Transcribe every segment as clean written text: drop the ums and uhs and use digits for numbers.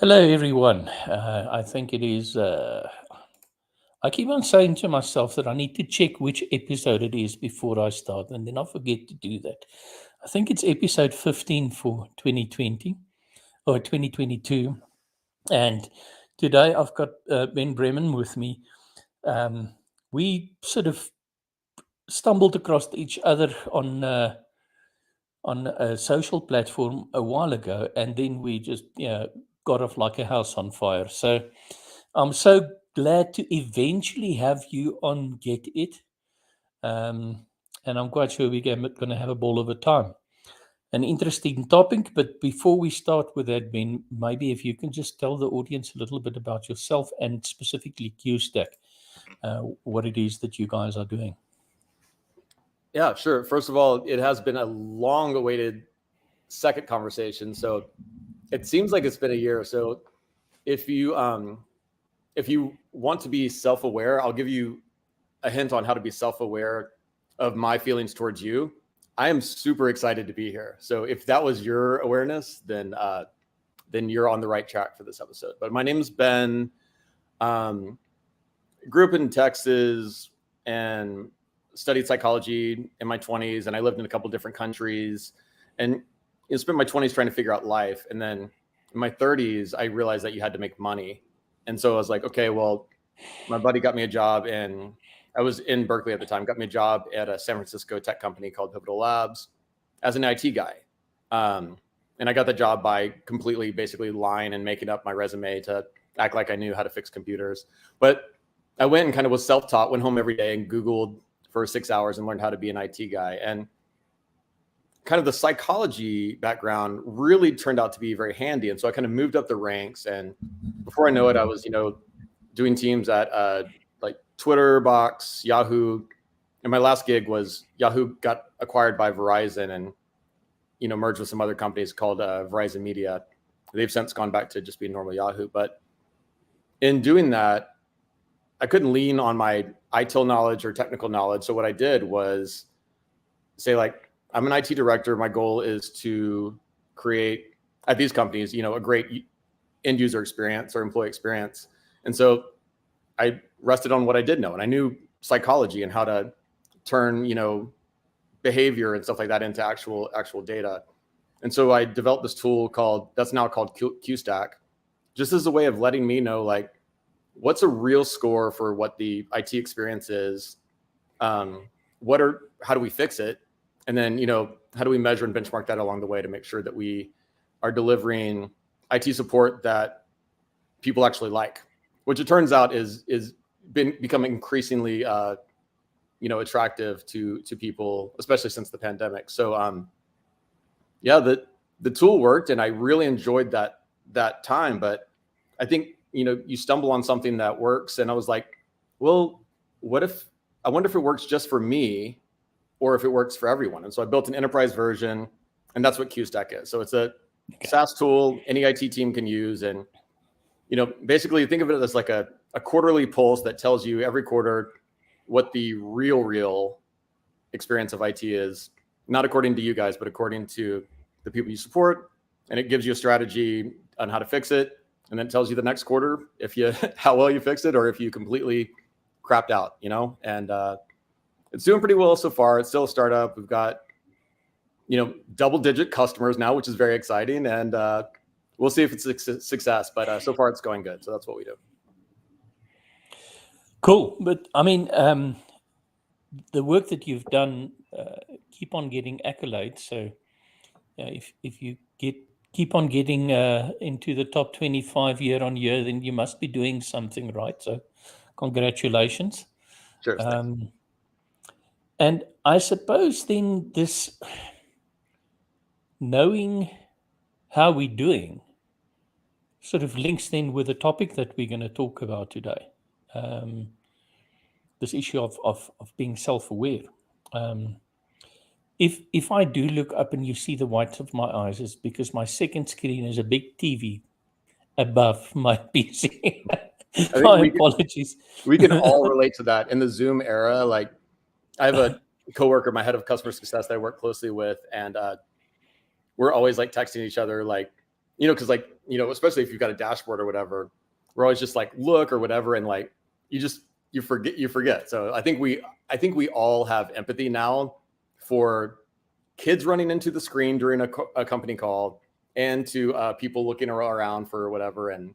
Hello, everyone. I think it is. I keep on saying to myself that I need to check which episode it is before I start, and then I forget to do that. I think it's episode 15 for 2020 or 2022. And today I've got Ben Brennan with me. We sort of stumbled across each other on a social platform a while ago, and then we just got off like a house on fire. So I'm so glad to eventually have you on getIT, um, and I'm quite sure we're going to have a ball of a time. An interesting topic, but before we start with that, Ben, maybe if you can just tell the audience a little bit about yourself and specifically QStack, what it is that you guys are doing. Yeah, sure. First of all, it has been a long-awaited second conversation. So it seems like it's been a year. So if you want to be self-aware, I'll give you a hint on how to be self-aware of my feelings towards you. I am super excited to be here. So if that was your awareness, then you're on the right track for this episode. But my name is Ben. Grew up in Texas and studied psychology in my 20s, and I lived in a couple different countries, and spent my 20s trying to figure out life. And then in my 30s, I realized that you had to make money. And so I was like, okay, well, my buddy got me a job, and I was in Berkeley at the time, got me a job at a San Francisco tech company called Pivotal Labs as an IT guy. And I got the job by completely basically lying and making up my resume to act like I knew how to fix computers. But I went and kind of was self-taught, went home every day and Googled for 6 hours and learned how to be an IT guy. And kind of the psychology background really turned out to be very handy. And so I kind of moved up the ranks. And before I know it, I was, doing teams at like Twitter, Box, Yahoo. And my last gig was Yahoo got acquired by Verizon and, merged with some other companies called Verizon Media. They've since gone back to just being normal Yahoo. But in doing that, I couldn't lean on my ITIL knowledge or technical knowledge. So what I did was say, like, I'm an IT director. My goal is to create at these companies, a great end user experience or employee experience. And so I rested on what I did know. And I knew psychology and how to turn, behavior and stuff like that into actual data. And so I developed this tool that's now called QStack, just as a way of letting me know, like, what's a real score for what the IT experience is? How do we fix it? And then, how do we measure and benchmark that along the way to make sure that we are delivering IT support that people actually like, which it turns out is becoming increasingly, attractive to people, especially since the pandemic. So, the tool worked and I really enjoyed that time. But I think, you stumble on something that works. And I was like, well, I wonder if it works just for me or if it works for everyone. And so I built an enterprise version, and that's what QStack is. So it's a SaaS tool any IT team can use. And, basically think of it as like a quarterly pulse that tells you every quarter what the real experience of IT is, not according to you guys, but according to the people you support. And it gives you a strategy on how to fix it. And then tells you the next quarter how well you fixed it or if you completely crapped out, and it's doing pretty well so far. It's still a startup. We've got, double-digit customers now, which is very exciting. And we'll see if it's a success, but so far it's going good. So that's what we do. Cool. But I mean, the work that you've done keep on getting accolades. So if you keep on getting into the top 25 year on year, then you must be doing something right. So congratulations. Sure. And I suppose then this knowing how we're doing sort of links then with the topic that we're going to talk about today. This issue of being self-aware. If I do look up and you see the whites of my eyes, it's because my second screen is a big TV above my PC. My apologies. We can all relate to that in the Zoom era. Like, I have a coworker, my head of customer success that I work closely with, and we're always like texting each other, like, because like, especially if you've got a dashboard or whatever, we're always just like, look or whatever. And like, you forget. So I think we all have empathy now for kids running into the screen during a company call, and to people looking around for whatever. And,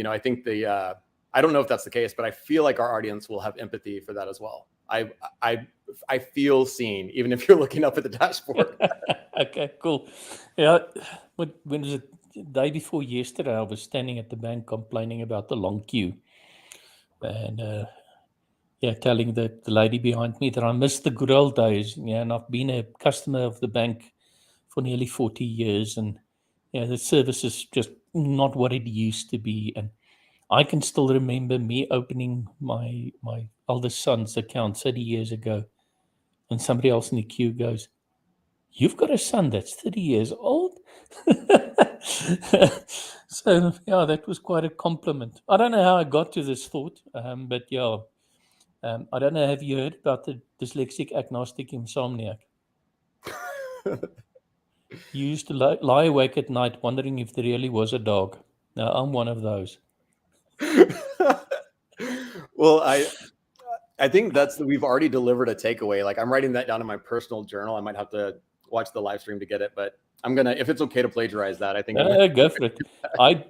I think I don't know if that's the case, but I feel like our audience will have empathy for that as well. I feel seen, even if you're looking up at the dashboard. Okay, cool. Yeah, when was it? The day before yesterday, I was standing at the bank complaining about the long queue, and telling the lady behind me that I miss the good old days. And I've been a customer of the bank for nearly 40 years, and the service is just not what it used to be. And I can still remember me opening my eldest son's account 30 years ago, and somebody else in the queue goes, "You've got a son that's 30 years old?" So, that was quite a compliment. I don't know how I got to this thought, but I don't know. Have you heard about the dyslexic agnostic insomniac? You used to lie awake at night wondering if there really was a dog. Now, I'm one of those. Well, I think we've already delivered a takeaway. Like, I'm writing that down in my personal journal. I might have to watch the live stream to get it, but I'm gonna, if it's okay to plagiarize that, I think Go for it.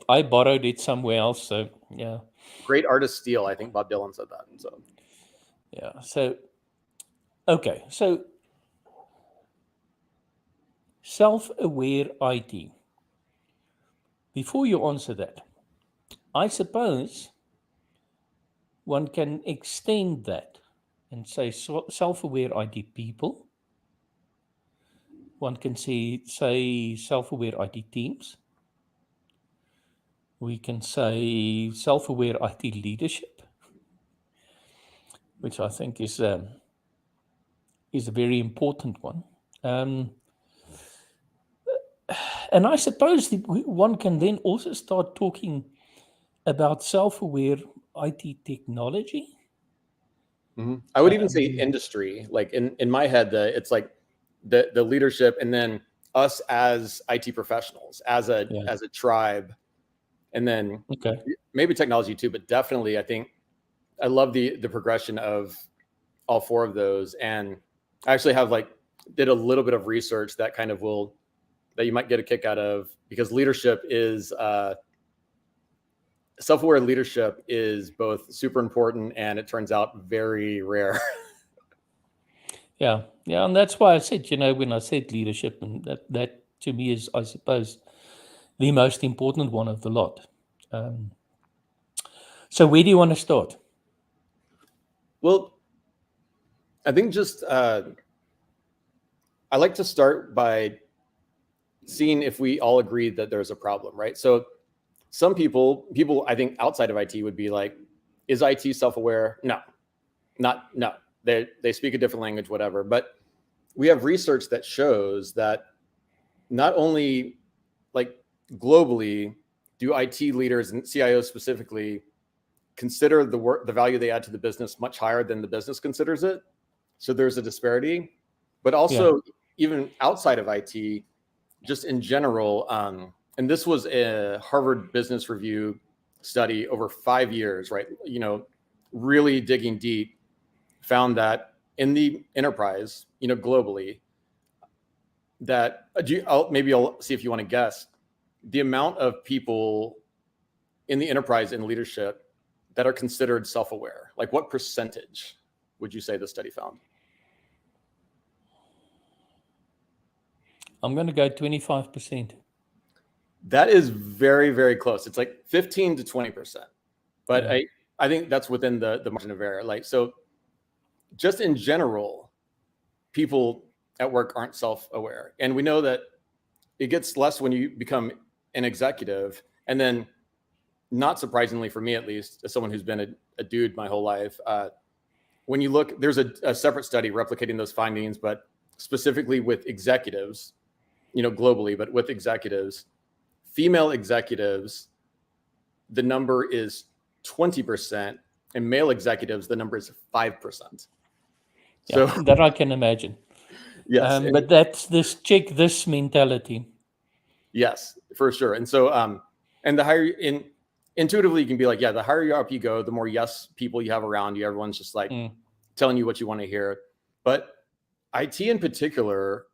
I borrowed it somewhere else, so yeah. Great artist steal. I think Bob Dylan said that. So yeah. So okay. So self-aware IT. Before you answer that, I suppose one can extend that and say self-aware IT people. One can say self-aware IT teams. We can say self-aware IT leadership, which I think is a very important one. And I suppose one can then also start talking about self-aware IT technology. I would even say industry. Like in my head, it's like the leadership, and then us as IT professionals, as a tribe, and then maybe technology too. But definitely, I think I love the progression of all four of those. And I actually did a little bit of research that kind of that you might get a kick out of, because leadership is self-aware leadership is both super important, and it turns out very rare. Yeah, and that's why I said, when I said leadership, and that to me is, I suppose, the most important one of the lot. So where do you want to start? Well, I think just I like to start by seeing if we all agree that there's a problem, right? So some people I think outside of IT would be like, is IT self-aware? No. They speak a different language, whatever. But we have research that shows that not only like globally do IT leaders and CIOs specifically consider the value they add to the business much higher than the business considers it. So there's a disparity, but also even outside of IT, just in general. And this was a Harvard Business Review study over 5 years, right? Really digging deep, found that in the enterprise, globally, that I'll see if you want to guess the amount of people in the enterprise in leadership that are considered self-aware. Like, what percentage would you say the study found? I'm going to go 25%. That is very, very close. It's like 15 to 20%. But I think that's within the margin of error. Like, so just in general, people at work aren't self-aware. And we know that it gets less when you become an executive. And then, not surprisingly for me, at least, as someone who's been a dude my whole life, when you look, there's a separate study replicating those findings, but specifically with executives, globally, but with executives, female executives, the number is 20%, and male executives, the number is 5%. So that I can imagine. Yes. But that's this mentality. Yes, for sure. And so, and the higher intuitively you can be like, yeah, the higher up you go, the more yes people you have around you. Everyone's just like telling you what you want to hear. But IT in particular,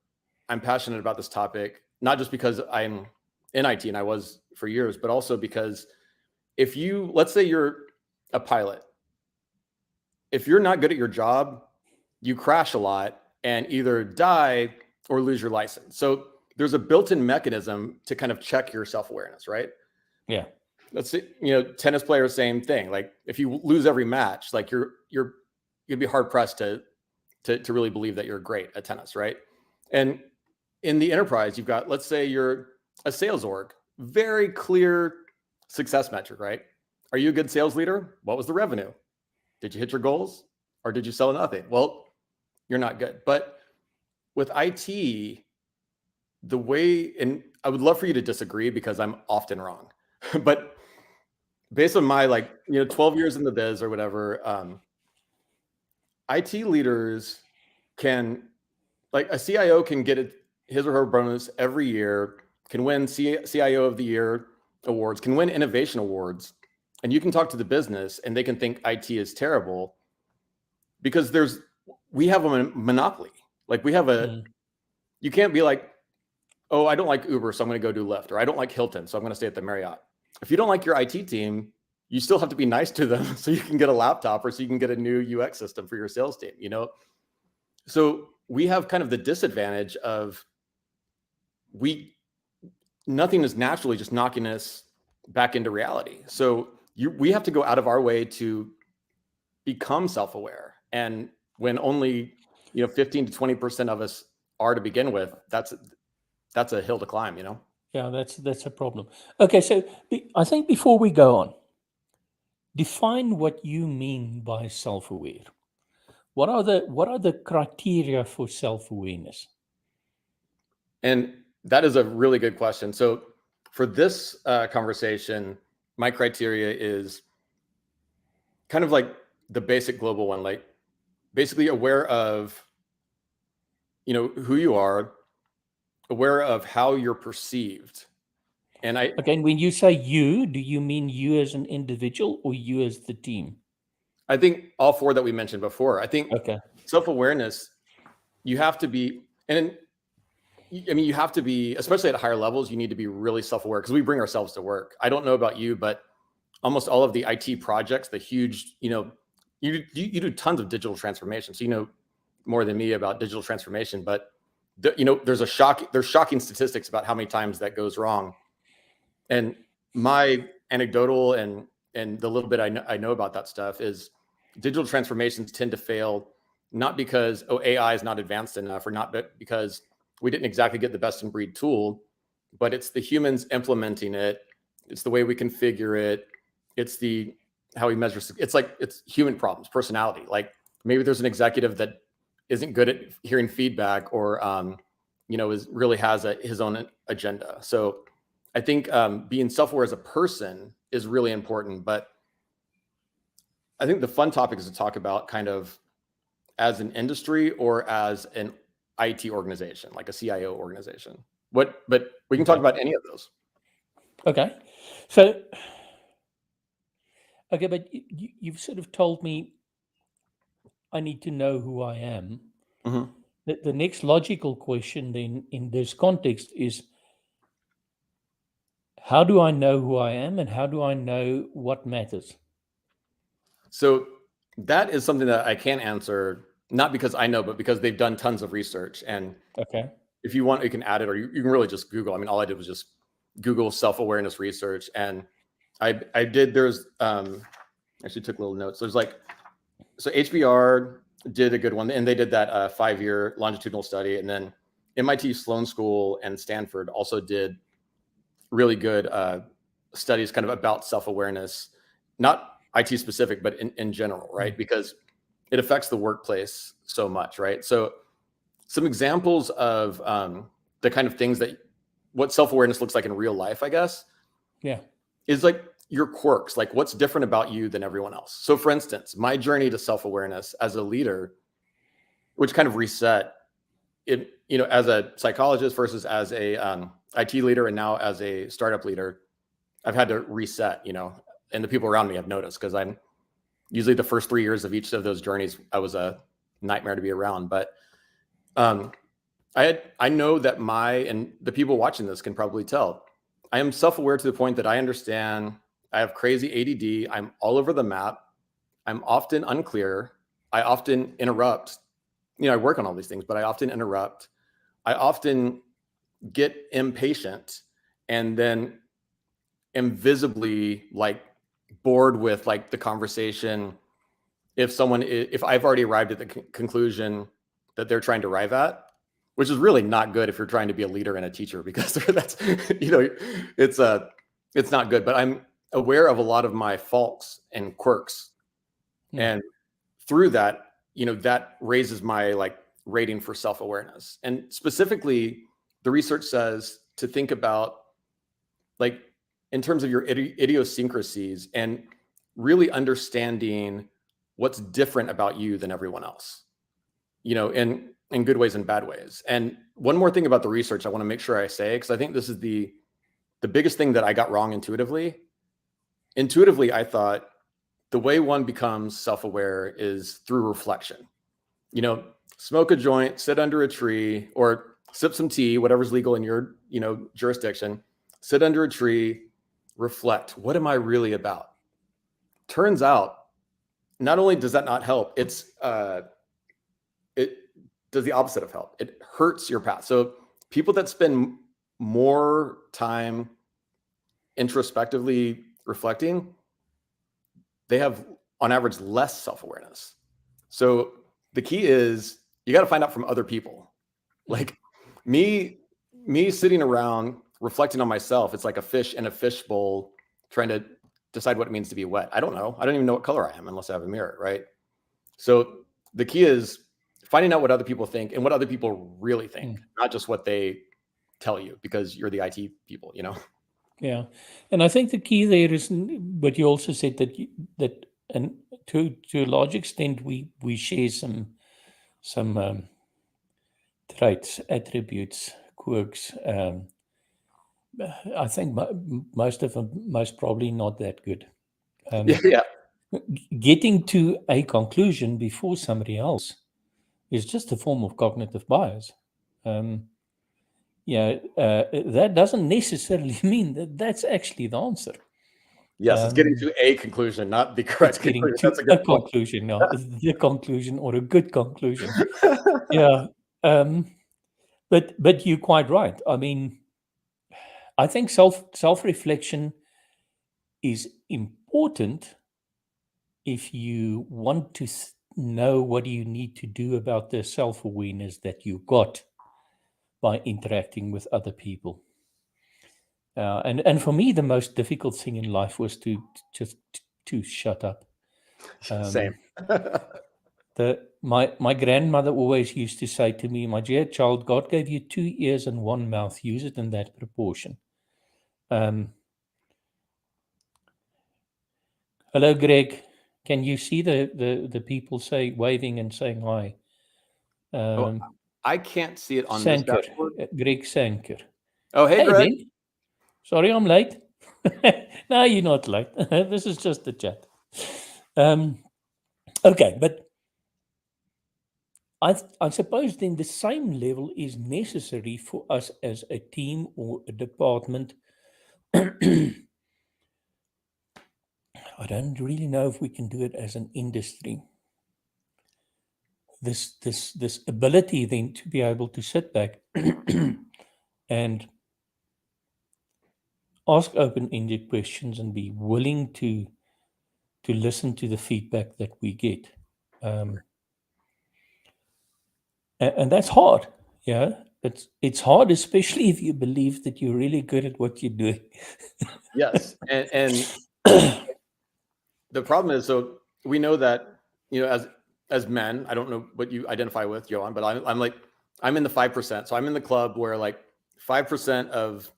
I'm passionate about this topic, not just because I'm in IT and I was for years, but also because if you, let's say you're a pilot, if you're not good at your job, you crash a lot and either die or lose your license. So there's a built-in mechanism to kind of check your self-awareness, right? Yeah. Let's say, tennis players, same thing. Like if you lose every match, like you'd be hard pressed to really believe that you're great at tennis, right? And in the enterprise, you've got, let's say you're a sales org, very clear success metric, right? Are you a good sales leader? What was the revenue? Did you hit your goals or did you sell nothing? Well, you're not good. But with IT, the way, and I would love for you to disagree because I'm often wrong, but based on my 12 years in the biz or whatever, IT leaders can, like a CIO can get his or her bonus every year, can win CIO of the year awards, can win innovation awards. And you can talk to the business and they can think IT is terrible because we have a monopoly. Like we have you can't be like, oh, I don't like Uber, so I'm going to go do Lyft, or I don't like Hilton, so I'm going to stay at the Marriott. If you don't like your IT team, you still have to be nice to them so you can get a laptop or so you can get a new UX system for your sales team, So we have kind of the disadvantage of nothing is naturally just knocking us back into reality. So we have to go out of our way to become self-aware. And when only 15 to 20% of us are to begin with, that's a hill to climb, Yeah, that's a problem. Okay, so I think before we go on, define what you mean by self-aware. What are the criteria for self-awareness? And that is a really good question. So for this conversation, my criteria is kind of like the basic global one, like basically aware of, who you are, aware of how you're perceived. And Again, when you say you, do you mean you as an individual or you as the team? I think all four that we mentioned before. I think Okay. self-awareness, you have to be, and I mean, you have to be, especially at higher levels, you need to be really self-aware because we bring ourselves to work. I don't know about you, but almost all of the IT projects, the huge, you do tons of digital transformation. So you know more than me about digital transformation, but there's shocking statistics about how many times that goes wrong. And my anecdotal and the little bit I know about that stuff is digital transformations tend to fail, not because AI is not advanced enough or not because we didn't exactly get the best in breed tool, but it's the humans implementing it. It's the way we configure it. It's how we measure. It's human problems, personality. Like maybe there's an executive that isn't good at hearing feedback or, really has his own agenda. So I think being self-aware as a person is really important, but I think the fun topic is to talk about kind of as an industry or as an IT organization, like a CIO organization. But we can talk about any of those. Okay. So, okay, but you've sort of told me I need to know who I am. Mm-hmm. The next logical question then in this context is, how do I know who I am and how do I know what matters? So that is something that I can't answer, not because I know, but because they've done tons of research. And Okay. if you want, you can add it, or you can really just Google. I mean, all I did was just Google self-awareness research. And I did, actually took little notes. So HBR did a good one, and they did that 5-year longitudinal study. And then MIT Sloan School and Stanford also did really good studies kind of about self-awareness, not IT specific, but in general, right? Because it affects the workplace so much, right? So some examples of the kind of things what self-awareness looks like in real life, I guess, is like your quirks, like what's different about you than everyone else. So for instance, my journey to self-awareness as a leader, which kind of reset it, as a psychologist versus as a IT leader and now as a startup leader, I've had to reset, and the people around me have noticed, because I'm usually the first 3 years of each of those journeys, I was a nightmare to be around. But I know that and the people watching this can probably tell, I am self-aware to the point that I understand I have crazy ADD. I'm all over the map. I'm often unclear. I often interrupt. I work on all these things, but I often interrupt. I often get impatient, and then am visibly like bored with like the conversation. If I've already arrived at the conclusion that they're trying to arrive at, which is really not good if you're trying to be a leader and a teacher, because that's, it's not good. But I'm aware of a lot of my faults and quirks. And through that, that raises my like rating for self-awareness. And specifically, the research says to think about, like, in terms of your idiosyncrasies, and really understanding what's different about you than everyone else, in good ways and bad ways. And one more thing about the research I want to make sure I say, because I think this is the biggest thing that I got wrong intuitively. Intuitively, I thought the way one becomes self-aware is through reflection. Smoke a joint, sit under a tree, or sip some tea, whatever's legal in your, jurisdiction, sit under a tree, reflect. What am I really about? Turns out, not only does that not help, it does the opposite of help. It hurts your path. So people that spend more time introspectively reflecting, they have on average less self-awareness. So the key is you got to find out from other people. Like me sitting around reflecting on myself, it's like a fish in a fishbowl trying to decide what it means to be wet. I don't know. I don't even know what color I am unless I have a mirror, right? So the key is finding out what other people think and what other people really think, not just what they tell you, because you're the IT people, Yeah, and I think the key there is what you also said, that and to a large extent we share some traits, attributes, quirks. I think most of them, most probably not that good. Yeah. Getting to a conclusion before somebody else is just a form of cognitive bias. That doesn't necessarily mean that that's actually the answer. Yes, it's getting to a conclusion, not the correct conclusion. That's a good point. Conclusion, no, the conclusion, or a good conclusion. Yeah. But you're quite right. I mean, I think self-reflection is important if you want to know what you need to do about the self-awareness that you got by interacting with other people. And for me, the most difficult thing in life was to just to shut up. Same. My grandmother always used to say to me, "My dear child, God gave you 2 ears and 1 mouth. Use it in that proportion." Hello, Greg. Can you see the people waving and saying hi? I can't see it on Sanker, this dashboard. Greg Sanker. Oh, hey Greg. Ben. Sorry, I'm late. No, you're not late. This is just a chat. Okay, but I suppose then the same level is necessary for us as a team or a department. I don't really know if we can do it as an industry. This ability then to be able to sit back and ask open-ended questions and be willing to listen to the feedback that we get. And that's hard. Yeah, it's hard, especially if you believe that you're really good at what you're doing. Yes, and the problem is, so we know that, as men, I don't know what you identify with, Johan, but I'm in the 5%. So I'm in the club where like 5% of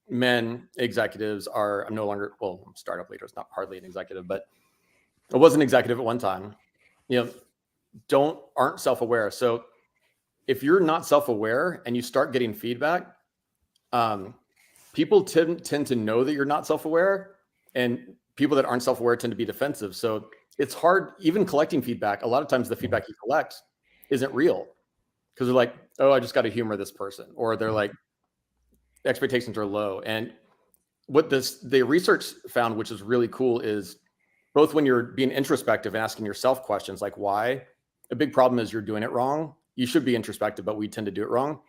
men executives are, I'm no longer, well, I'm startup leader, it's not hardly an executive, but I was an executive at one time, aren't self-aware. So if you're not self-aware and you start getting feedback, people tend to know that you're not self-aware, and people that aren't self-aware tend to be defensive. So it's hard, even collecting feedback. A lot of times the feedback you collect isn't real, because they're like, oh, I just got to humor this person, or they're like, expectations are low. And what the research found, which is really cool, is both when you're being introspective and asking yourself questions like why, a big problem is you're doing it wrong. You should be introspective, but we tend to do it wrong.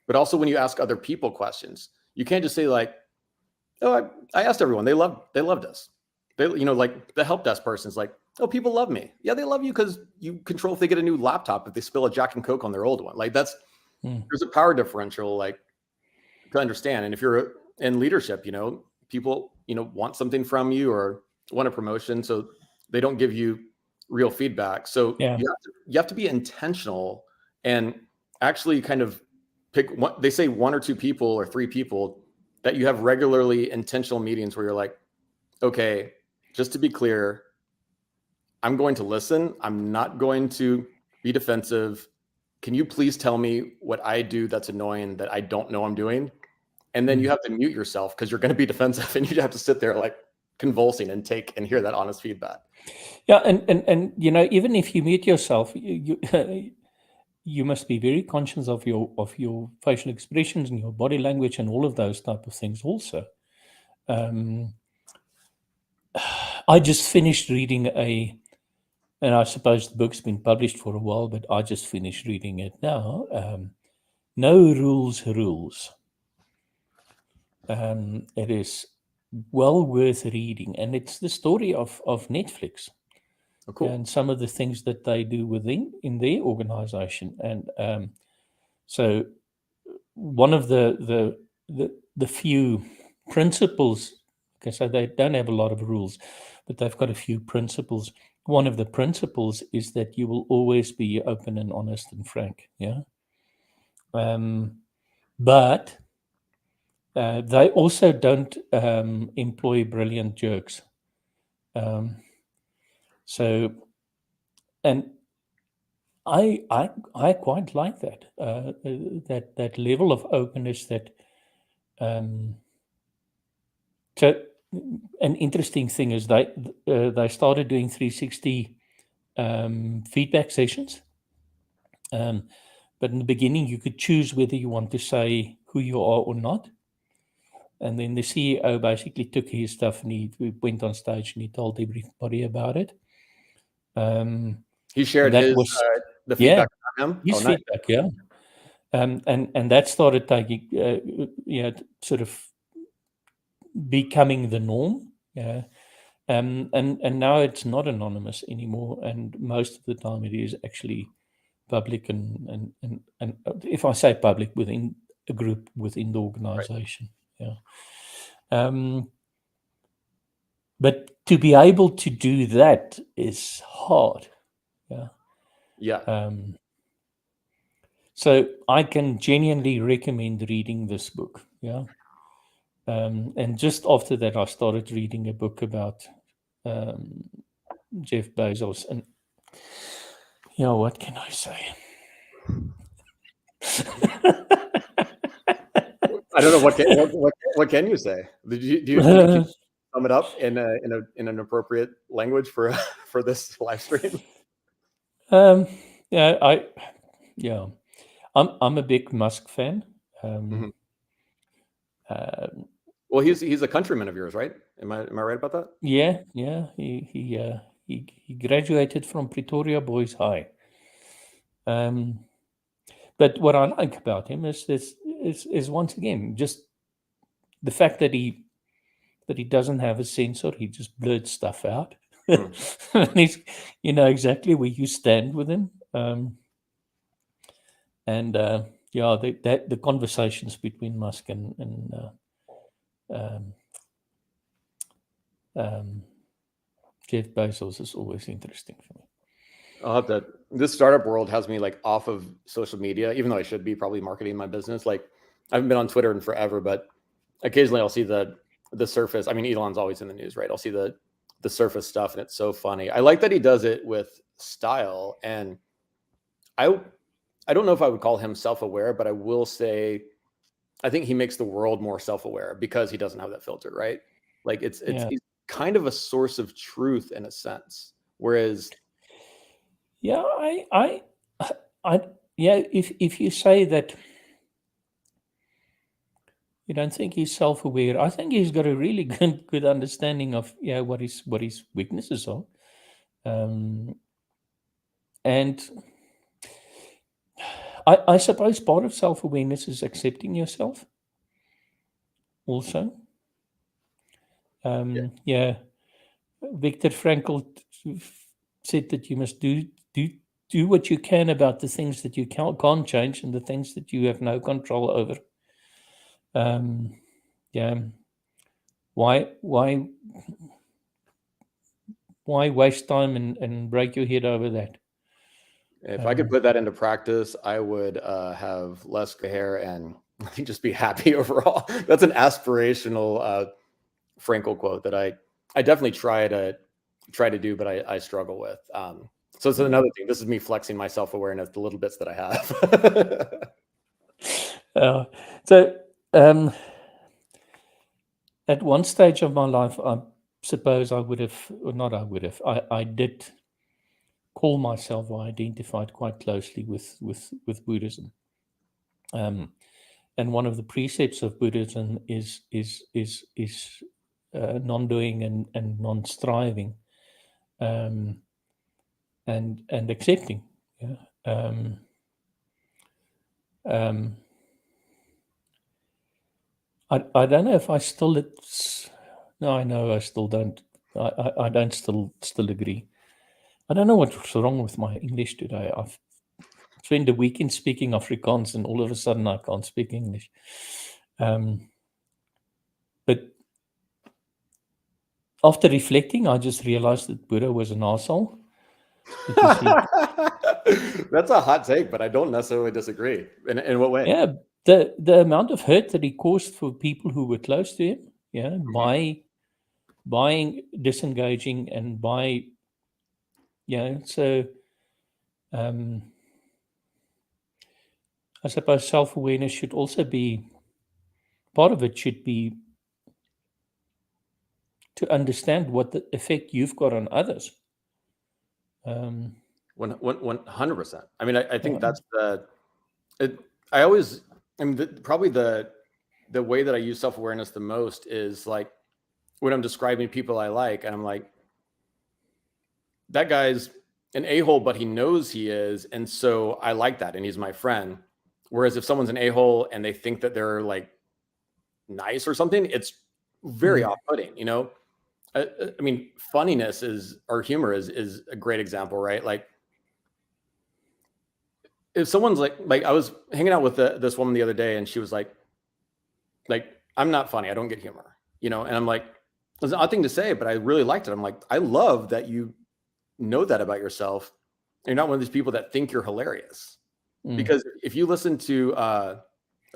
But also when you ask other people questions, you can't just say like, oh, I asked everyone, they loved us. They, like the help desk person's like, oh, people love me. Yeah, they love you because you control if they get a new laptop, if they spill a Jack and Coke on their old one. Like there's a power differential, like, to understand. And if you're in leadership, people, want something from you or want a promotion, so they don't give you real feedback. So you have to be intentional and actually kind of pick one. They say 1 or 2 people or 3 people that you have regularly intentional meetings where you're like, okay, just to be clear, I'm going to listen. I'm not going to be defensive. Can you please tell me what I do that's annoying that I don't know I'm doing? And then you have to mute yourself because you're going to be defensive, and you have to sit there like convulsing and hear that honest feedback. Yeah, and even if you mute yourself, you must be very conscious of your facial expressions and your body language and all of those type of things also. I just finished reading and I suppose the book's been published for a while, but I just finished reading it now. No Rules Rules. It is well worth reading, and it's the story of Netflix. Oh, cool. And some of the things that they do in their organization. And so one of the few principles, okay, so they don't have a lot of rules, but they've got a few principles. One of the principles is that you will always be open and honest and frank. Yeah. But they also don't employ brilliant jerks. So, and I quite like that that level of openness. That so an interesting thing is they started doing 360 feedback sessions. But in the beginning, you could choose whether you want to say who you are or not. And then the CEO basically took his stuff and he went on stage and he told everybody about it. He shared the feedback from him. His feedback, yeah. And that started taking, sort of becoming the norm. Yeah. And now it's not anonymous anymore. And most of the time it is actually public and if I say public, within a group within the organization. Right. Yeah. But to be able to do that is hard. Yeah. Yeah. So I can genuinely recommend reading this book. Yeah. And just after that, I started reading a book about Jeff Bezos. And what can I say? I don't know what can you say? Do you sum it up in an appropriate language for this live stream? I'm a big Musk fan. Well, he's a countryman of yours, right? Am I right about that? Yeah. He graduated from Pretoria Boys High. But what I like about him is once again just the fact that he doesn't have a censor. He just blurts stuff out. And he's, exactly where you stand with him. The conversations between Musk and Jeff Bezos is always interesting for me. I'll have to. This startup world has me like off of social media, even though I should be probably marketing my business. Like I haven't been on Twitter in forever, but occasionally I'll see the surface. I mean, Elon's always in the news, right? I'll see the surface stuff, and it's so funny. I like that he does it with style, and I don't know if I would call him self-aware, but I will say I think he makes the world more self-aware because he doesn't have that filter, right? Like Yeah. he's kind of a source of truth in a sense. Whereas, Yeah, yeah, if you say that you don't think he's self-aware, I think he's got a really good understanding of what his weaknesses are. And I suppose part of self-awareness is accepting yourself also. Yeah, Viktor Frankl said that you must do what you can about the things that you can't change and the things that you have no control over. Yeah, why waste time and break your head over that? if I could put that into practice, I would have less gray hair and I think just be happy overall. That's an aspirational Frankel quote that I definitely try to do, but I struggle with. So it's another thing. This is me flexing my self-awareness, the little bits that I have. So at one stage of my life, I suppose I would have, or not I would have, I did call myself, or identified quite closely with Buddhism. And one of the precepts of Buddhism is non-doing and non-striving, and accepting. Yeah. I don't know if I still. No, I know I still don't. I don't still agree. I don't know what's wrong with my English today. I've spent a weekend speaking Afrikaans, and all of a sudden I can't speak English. But after reflecting, I just realized that Buddha was an asshole. That's a hot take, but I don't necessarily disagree. In what way? Yeah, the amount of hurt that he caused for people who were close to him, by disengaging and by, so I suppose self-awareness should also be, part of it should be to understand what the effect you've got on others. 100%. I mean, I think that's probably the way that I use self-awareness the most is like when I'm describing people I like, and I'm like, that guy's an a-hole, but he knows he is, and so I like that, and he's my friend. Whereas if someone's an a-hole and they think that they're like nice or something, it's very off-putting. I mean, funniness or humor is a great example, right? Like if someone's like I was hanging out with this woman the other day, and she was like, I'm not funny, I don't get humor, and I'm like, it's an odd thing to say, but I really liked it. I'm like, I love that you know that about yourself. You're not one of these people that think you're hilarious. Because if you listen to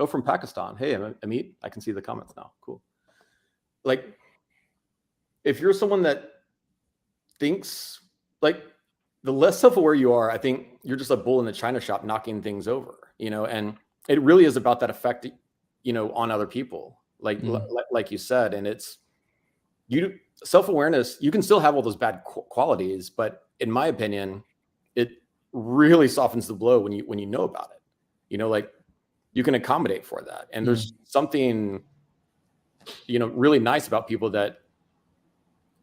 from Pakistan, hey Amit, I can see the comments now, cool. Like if you're someone that thinks, like, the less self-aware you are, I think you're just a bull in the china shop knocking things over, and it really is about that effect, on other people, like you said. And it's self-awareness, you can still have all those bad qualities, but in my opinion, it really softens the blow when you know about it. Like you can accommodate for that. And there's something, really nice about people that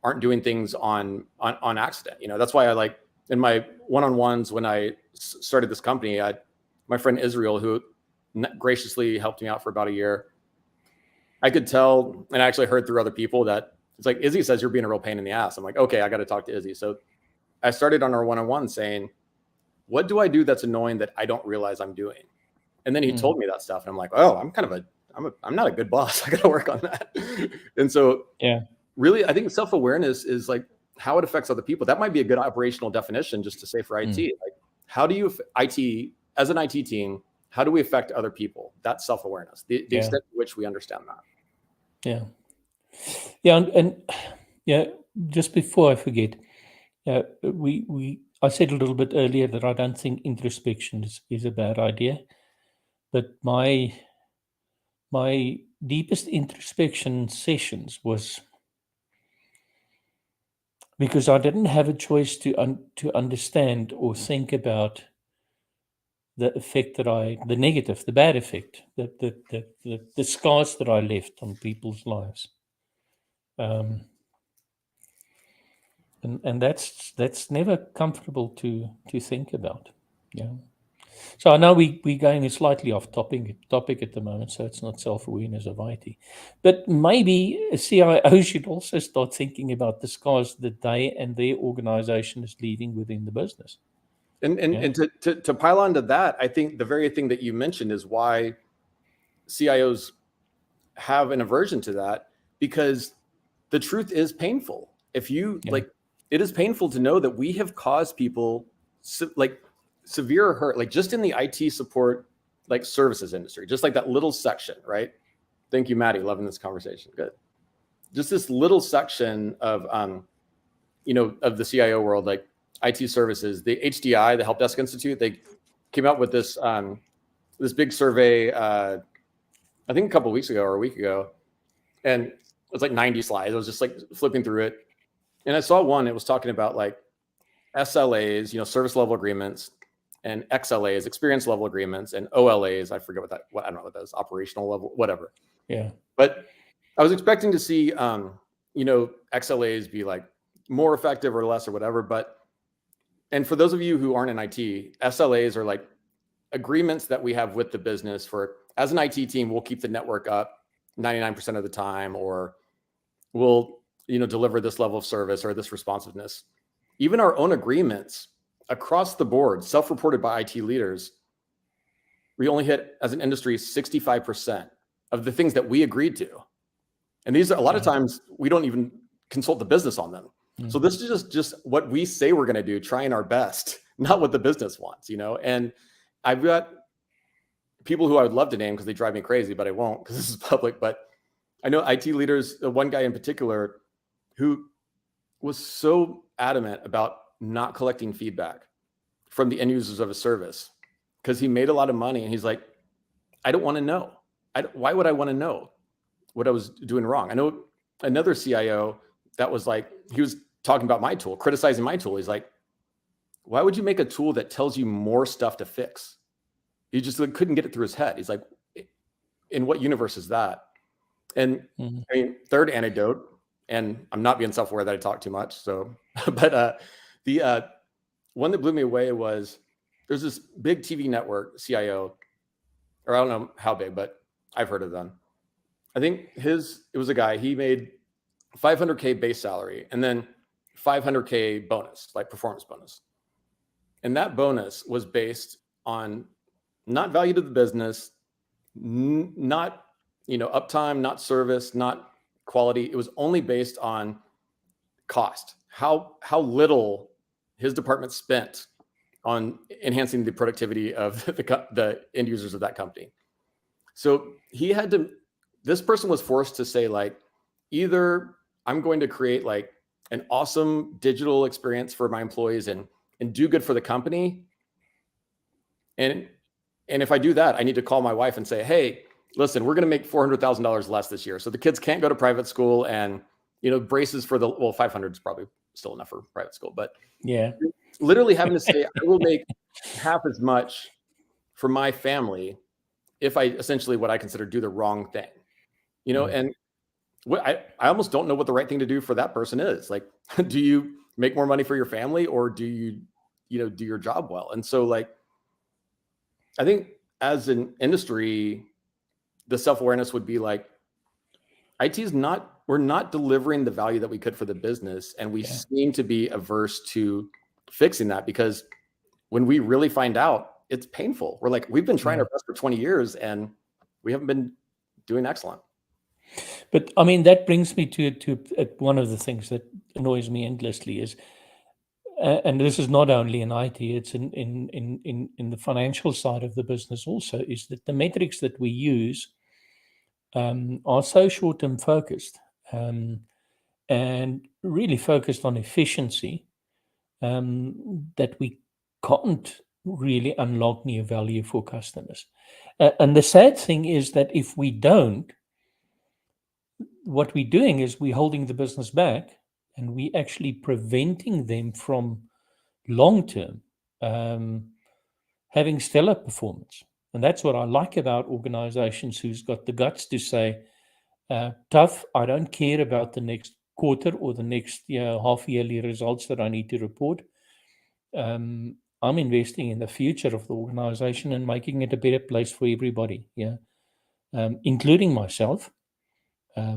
aren't doing things on accident. That's why I like in my one-on-ones when I started this company, my friend Israel, who graciously helped me out for about a year, I could tell, and I actually heard through other people that it's like, Izzy says you're being a real pain in the ass. I'm like, okay, I got to talk to Izzy. So I started on our one-on-one saying, what do I do that's annoying that I don't realize I'm doing? And then he told me that stuff, and I'm like, oh, I'm not a good boss. I got to work on that. And so really, I think self-awareness is like how it affects other people. That might be a good operational definition just to say for IT. Like, how do you, IT, as an IT team, how do we affect other people? That's self-awareness, the extent to which we understand that. And just before I forget, I said a little bit earlier that I don't think introspection is a bad idea, but my my deepest introspection sessions was because I didn't have a choice to understand or think about the effect that the negative, the bad effect, the scars that I left on people's lives. And that's never comfortable to think about. Yeah. So I know we're going slightly off topic at the moment, so it's not self-awareness of IT. But maybe a CIO should also start thinking about the scars that they and their organization is leaving within the business. And to pile on to that, I think the very thing that you mentioned is why CIOs have an aversion to that, because the truth is painful. If you like, it is painful to know that we have caused people like severe hurt, like just in the IT support, like services industry, just like that little section, right? Thank you, Maddie. Loving this conversation. Good. Just this little section of, of the CIO world, like IT services, the HDI, the Help Desk Institute, they came out with this, this big survey, I think a couple of weeks ago or a week ago, and it was like 90 slides. I was just like flipping through it, and I saw one. It was talking about like SLAs, service level agreements, and XLAs, experience level agreements, and OLAs. I forget I don't know what that is, operational level, whatever. Yeah. But I was expecting to see, XLAs be like more effective or less or whatever. And for those of you who aren't in IT, SLAs are like agreements that we have with the business for, as an IT team, we'll keep the network up 99% of the time, or we'll, deliver this level of service or this responsiveness. Even our own agreements across the board, self-reported by IT leaders, we only hit as an industry 65% of the things that we agreed to. And these are a lot of times we don't even consult the business on them. So this is just what we say we're going to do, trying our best, not what the business wants, And I've got people who I would love to name because they drive me crazy, but I won't because this is public. But I know IT leaders, one guy in particular, who was so adamant about not collecting feedback from the end users of a service because he made a lot of money, and he's like, I don't want to know. Why would I want to know what I was doing wrong? I know another CIO that was like, he was talking about my tool, criticizing my tool. He's like, why would you make a tool that tells you more stuff to fix? He just couldn't get it through his head. He's like, in what universe is that? And I mean, third anecdote, and I'm not being self-aware that I talk too much. So, but the one that blew me away was, there's this big TV network CIO, or I don't know how big, but I've heard of them. I think it was a guy, he made $500K base salary and then $500K bonus, like performance bonus. And that bonus was based on not value to the business, not, uptime, not service, not quality. It was only based on cost, how little his department spent on enhancing the productivity of the end users of that company. So this person was forced to say, like, either I'm going to create like an awesome digital experience for my employees and do good for the company. And if I do that, I need to call my wife and say, hey, listen, we're going to make $400,000 less this year. So the kids can't go to private school, and, braces for 500 is probably still enough for private school, but yeah, literally having to say, I will make half as much for my family if I essentially what I consider do the wrong thing, and I almost don't know what the right thing to do for that person is. Like, do you make more money for your family, or do you, do your job well? And so, like, I think as an industry, the self-awareness would be like, we're not delivering the value that we could for the business. And we seem to be averse to fixing that, because when we really find out, it's painful. We're like, we've been trying our best for 20 years and we haven't been doing excellent. But I mean, that brings me to one of the things that annoys me endlessly is, and this is not only in IT, it's in the financial side of the business also, is that the metrics that we use are so short-term focused and really focused on efficiency that we can't really unlock new value for customers. And the sad thing is that if we don't, what we're doing is we're holding the business back, and we actually preventing them from long term having stellar performance. And that's what I like about organizations who's got the guts to say, tough, I don't care about the next quarter or the next half yearly results that I need to report. I'm investing in the future of the organization and making it a better place for everybody, including myself,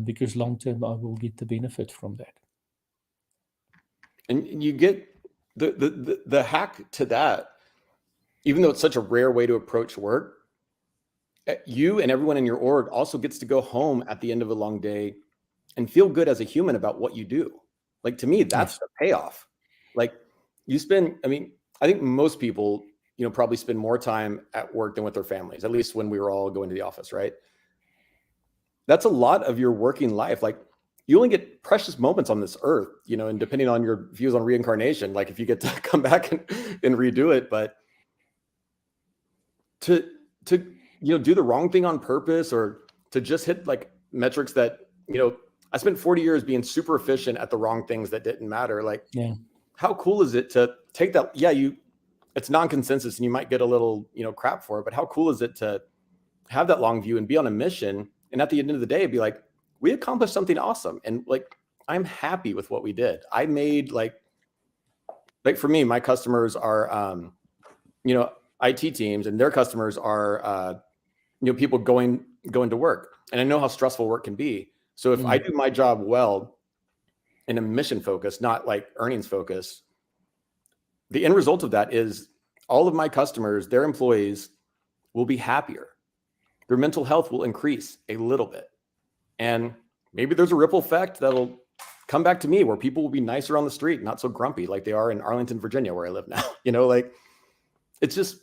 because long term I will get the benefit from that. And you get the hack to that, even though it's such a rare way to approach work, you and everyone in your org also gets to go home at the end of a long day and feel good as a human about what you do. Like, to me, that's Yes. the payoff. Like, I think most people, probably spend more time at work than with their families, at least when we were all going to the office, right? That's a lot of your working life. Like, you only get precious moments on this earth, and depending on your views on reincarnation, like if you get to come back and redo it, but to do the wrong thing on purpose, or to just hit like metrics that, I spent 40 years being super efficient at the wrong things that didn't matter. Like, Yeah. how cool is it to take that? Yeah, it's non-consensus and you might get a little, crap for it, but how cool is it to have that long view and be on a mission? And at the end of the day, be like, we accomplished something awesome. And like, I'm happy with what we did. I made like for me, my customers are, IT teams, and their customers are, people going to work. And I know how stressful work can be. So if I do my job well in a mission focus, not like earnings focus, the end result of that is all of my customers, their employees, will be happier. Their mental health will increase a little bit. And maybe there's a ripple effect that'll come back to me, where people will be nicer on the street, not so grumpy like they are in Arlington, Virginia, where I live now. Like, it's just,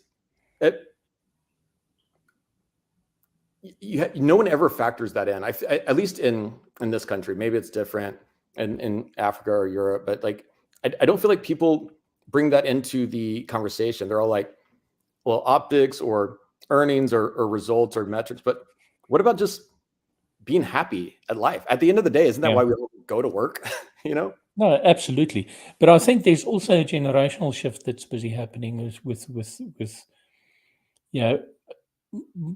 no one ever factors that in. At least in this country, maybe it's different in Africa or Europe, but like, I don't feel like people bring that into the conversation. They're all like, well, optics or earnings or results or metrics, but what about just being happy at life? At the end of the day, isn't that why we go to work? No, absolutely. But I think there's also a generational shift that's busy happening with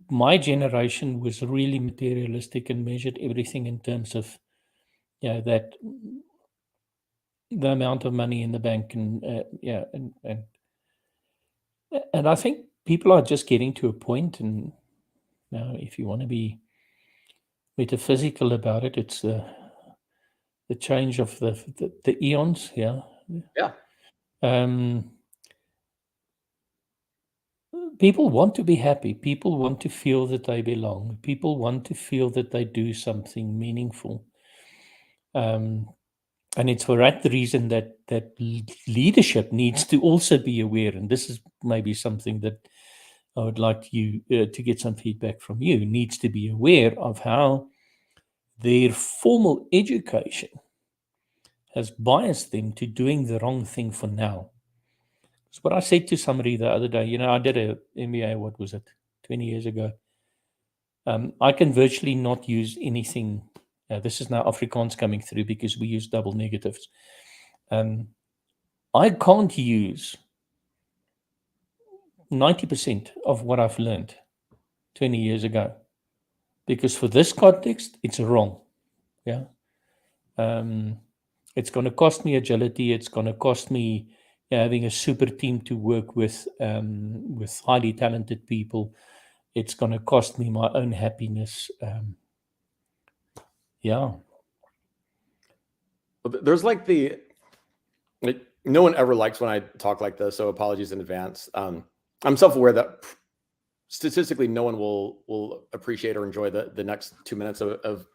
my generation was really materialistic and measured everything in terms of that the amount of money in the bank, and and I think people are just getting to a point, and now if you want to be metaphysical about it, it's the change of the eons. Yeah. People want to be happy. People want to feel that they belong. People want to feel that they do something meaningful. And it's for that reason that leadership needs to also be aware. And this is maybe something that I would like you to get some feedback from you. Needs to be aware of how their formal education has biased them to doing the wrong thing for now. It's what I said to somebody the other day. I did a MBA, what was it, 20 years ago. I can virtually not use anything. This is now Afrikaans coming through because we use double negatives. I can't use 90% of what I've learned 20 years ago, because for this context, it's wrong. Yeah. It's going to cost me agility. It's going to cost me having a super team to work with highly talented people. It's going to cost me my own happiness. There's like no one ever likes when I talk like this, so apologies in advance. I'm self-aware that statistically no one will appreciate or enjoy the next 2 minutes of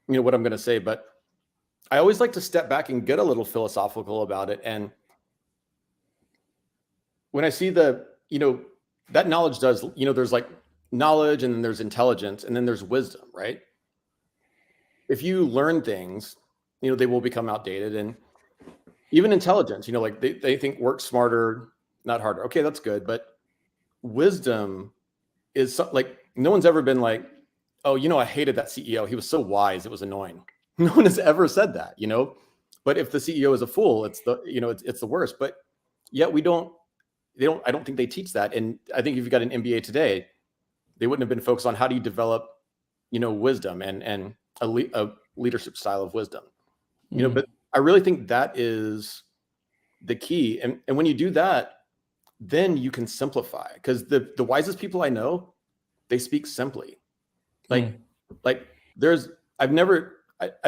what I'm going to say, but I always like to step back and get a little philosophical about it. And when I see that knowledge does, there's like knowledge, and then there's intelligence, and then there's wisdom, right? If you learn things, they will become outdated. And even intelligence, like they think work smarter, not harder. Okay, that's good. But wisdom is like, no one's ever been like, oh, I hated that CEO. He was so wise. It was annoying. No one has ever said that, But if the CEO is a fool, it's the worst. But yet I don't think they teach that. And I think if you got an MBA today, they wouldn't have been focused on how do you develop, wisdom and a leadership style of wisdom, but I really think that is the key. And when you do that, then you can simplify, because the wisest people I know, they speak simply. Like I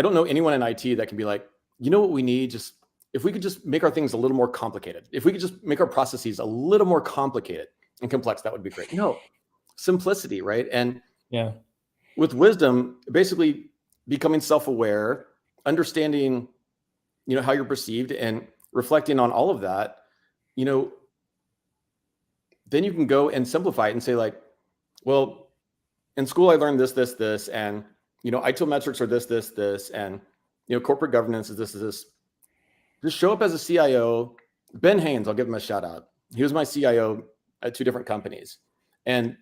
don't know anyone in IT that can be like, what we need, just if we could just make our things a little more complicated, if we could just make our processes a little more complicated and complex, that would be great. No, simplicity, right? And with wisdom, basically becoming self-aware, understanding, how you're perceived, and reflecting on all of that, then you can go and simplify it and say, like, well, in school I learned this, and ITIL metrics are this, and corporate governance is this. Just show up as a CIO. Ben Haynes, I'll give him a shout out. He was my CIO at 2 different companies, and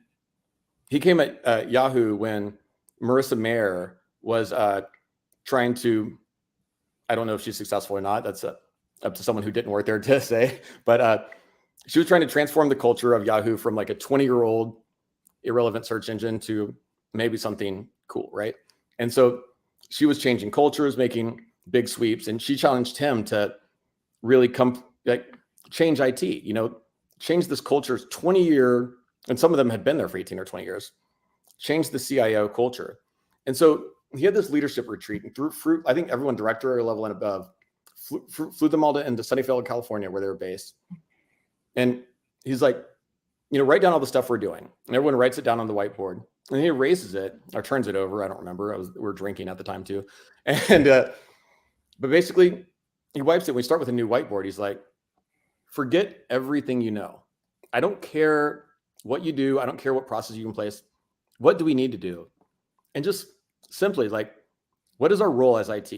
he came at Yahoo when Marissa Mayer was trying to, I don't know if she's successful or not. That's up to someone who didn't work there to say, but she was trying to transform the culture of Yahoo from like a 20-year-old irrelevant search engine to maybe something cool, right? And so she was changing cultures, making big sweeps, and she challenged him to really change IT, change this culture's 20-year, and some of them had been there for 18 or 20 years, change the CIO culture. And so he had this leadership retreat, and through I think everyone director level and above flew them all into Sunnyvale, California, where they were based. And he's like, write down all the stuff we're doing. And everyone writes it down on the whiteboard. And he erases it or turns it over. I don't remember. We were drinking at the time too. And but basically he wipes it. We start with a new whiteboard. He's like, forget everything you know. I don't care what you do. I don't care what process you can place. What do we need to do? And just simply, like, what is our role as IT?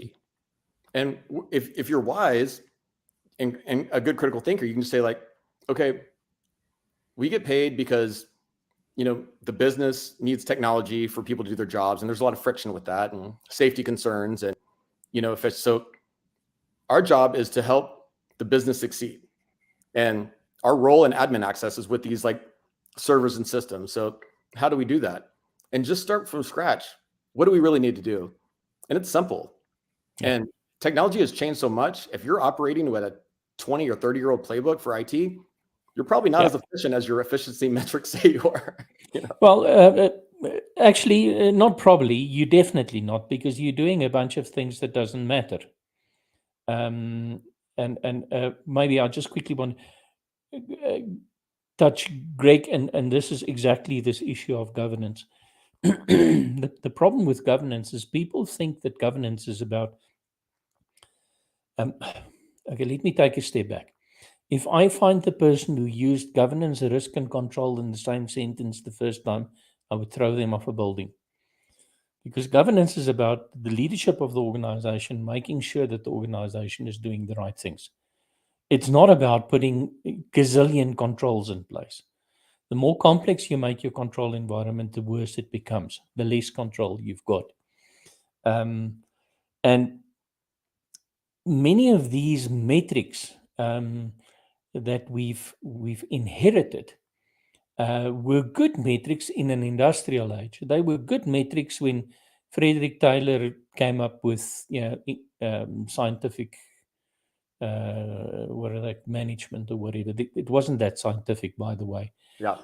And if you're wise and a good critical thinker, you can just say, like, okay, we get paid because the business needs technology for people to do their jobs, and there's a lot of friction with that and safety concerns, and if it's so, our job is to help the business succeed, and our role in admin access is with these like servers and systems. So how do we do that? And just start from scratch. What do we really need to do? And it's simple. And technology has changed so much. If you're operating with a 20 or 30-year-old playbook for IT, you're probably not as efficient as your efficiency metrics say you are. Well, actually, not probably. You definitely not, because you're doing a bunch of things that doesn't matter. And maybe I just quickly want to touch Greg, and this is exactly this issue of governance. The problem with governance is people think that governance is about. Okay, let me take a step back. If I find the person who used governance, risk, and control in the same sentence the first time, I would throw them off a building. Because governance is about the leadership of the organization, making sure that the organization is doing the right things. It's not about putting gazillion controls in place. The more complex you make your control environment, the worse it becomes, the less control you've got. And many of these metrics that we've inherited were good metrics in an industrial age. They were good metrics when Frederick Taylor came up with scientific management or whatever. It wasn't that scientific, by the way. Yeah.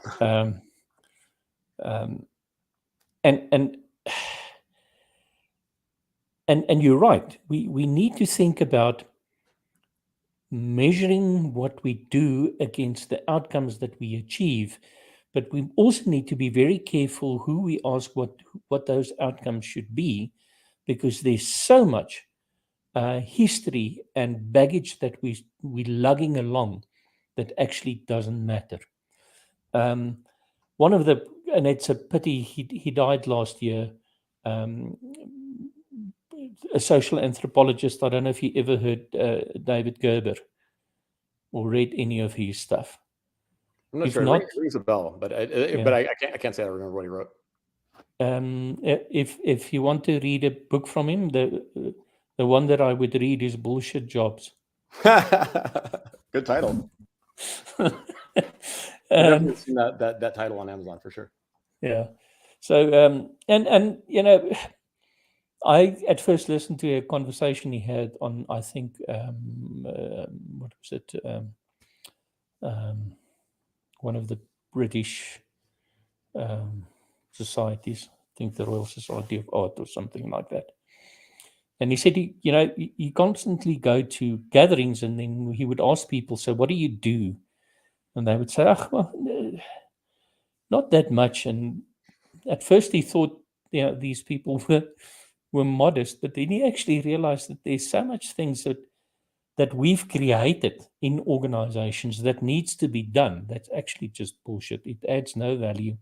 And you're right. We need to think about measuring what we do against the outcomes that we achieve, but we also need to be very careful who we ask what those outcomes should be, because there's so much history and baggage that we're lugging along that actually doesn't matter. And it's a pity he died last year, a social anthropologist. I don't know if you ever heard David Gerber or read any of his stuff. I'm not If sure. not, It rings a bell, but yeah. I can't say I remember what he wrote. If you want to read a book from him, the one that I would read is Bullshit Jobs. Good title. I've Um, definitely seen that title on Amazon for sure. yeah. So and I at first listened to a conversation he had on, I think, what was it? One of the British societies. I think the Royal Society of Art or something like that. And he said, he constantly go to gatherings, and then he would ask people, "So, what do you do?" And they would say, "Oh, well, not that much." And at first, he thought, these people were modest, but then he actually realized that there's so much things that we've created in organizations that needs to be done. That's actually just bullshit. It adds no value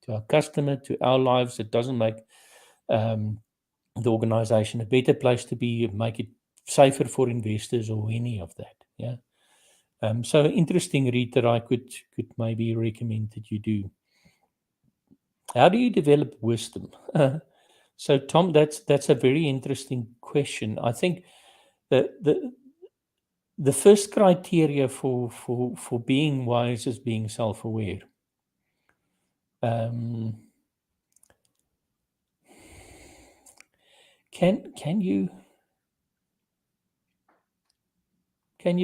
to our customer, to our lives. It doesn't make the organization a better place to be, make it safer for investors or any of that. Yeah. So interesting read that I could maybe recommend that you do. How do you develop wisdom? So Tom, that's a very interesting question. I think the first criteria for being wise is being self-aware. Can you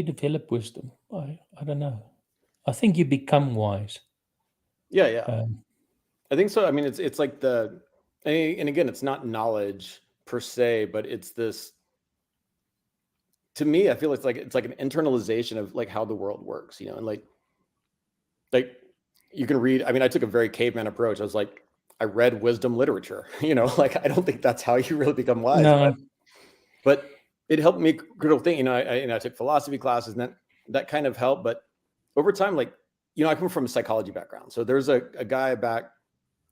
develop wisdom? I don't know. I think you become wise. Yeah. I think so. I mean, it's like and again, it's not knowledge per se, but it's this. To me, I feel it's like an internalization of like how the world works, and like you can read. I mean, I took a very caveman approach. I was like, I read wisdom literature, like I don't think that's how you really become wise, No. but it helped me critical think. I took philosophy classes, and that kind of helped. But over time, like I come from a psychology background, so there's a guy back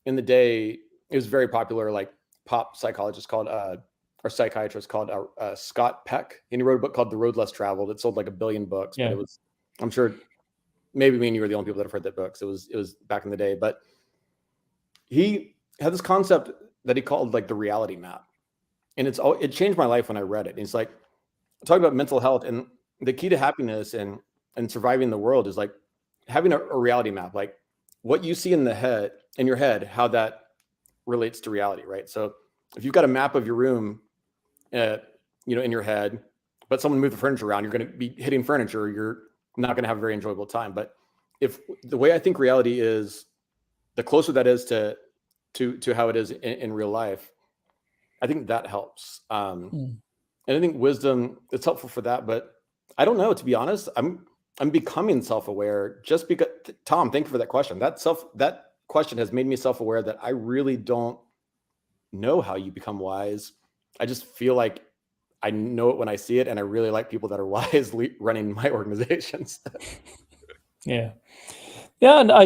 in the day. It was very popular, like pop psychologist called or psychiatrist called Scott Peck, and he wrote a book called The Road Less Traveled. It sold like 1 billion books, Yeah. but it was, I'm sure, maybe me and you were the only people that have read that book. So it was back in the day, but he had this concept that he called like the reality map, and it changed my life when I read it. And it's like talking about mental health, and the key to happiness and surviving the world is like having a reality map, like what you see in your head, how that relates to reality, right? So if you've got a map of your room, in your head, but someone moved the furniture around, you're going to be hitting furniture. You're not going to have a very enjoyable time. But if the way I think reality is, the closer that is to how it is in real life, I think that helps. And I think wisdom, it's helpful for that. But I don't know, to be honest, I'm becoming self-aware just because. Tom, thank you for that question. That question has made me self-aware that I really don't know how you become wise. I just feel like I know it when I see it, and I really like people that are wise running my organizations. Yeah. And I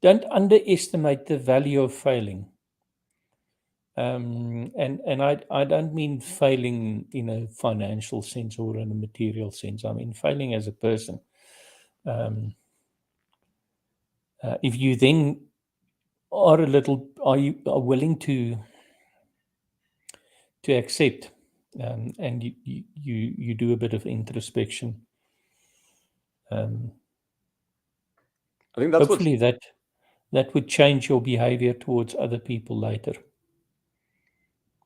don't underestimate the value of failing. And I don't mean failing in a financial sense or in a material sense. I mean failing as a person. If you then are willing to accept, and you do a bit of introspection. I think that's hopefully that would change your behavior towards other people later.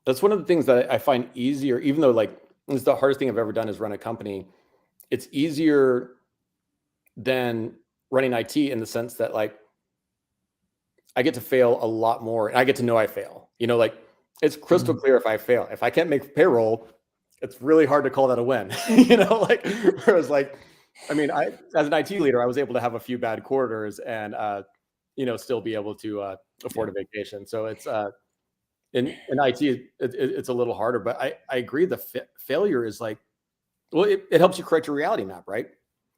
That's one of the things that I find easier, even though like it's the hardest thing I've ever done is run a company. It's easier than running IT in the sense that like I get to fail a lot more, and I get to know I fail. Like it's crystal clear if I fail. If I can't make payroll, it's really hard to call that a win. Like whereas like, I mean, as an IT leader, I was able to have a few bad quarters and still be able to afford a vacation. So it's in IT, it's a little harder, but I agree. The failure is like, well, it helps you correct your reality map, right?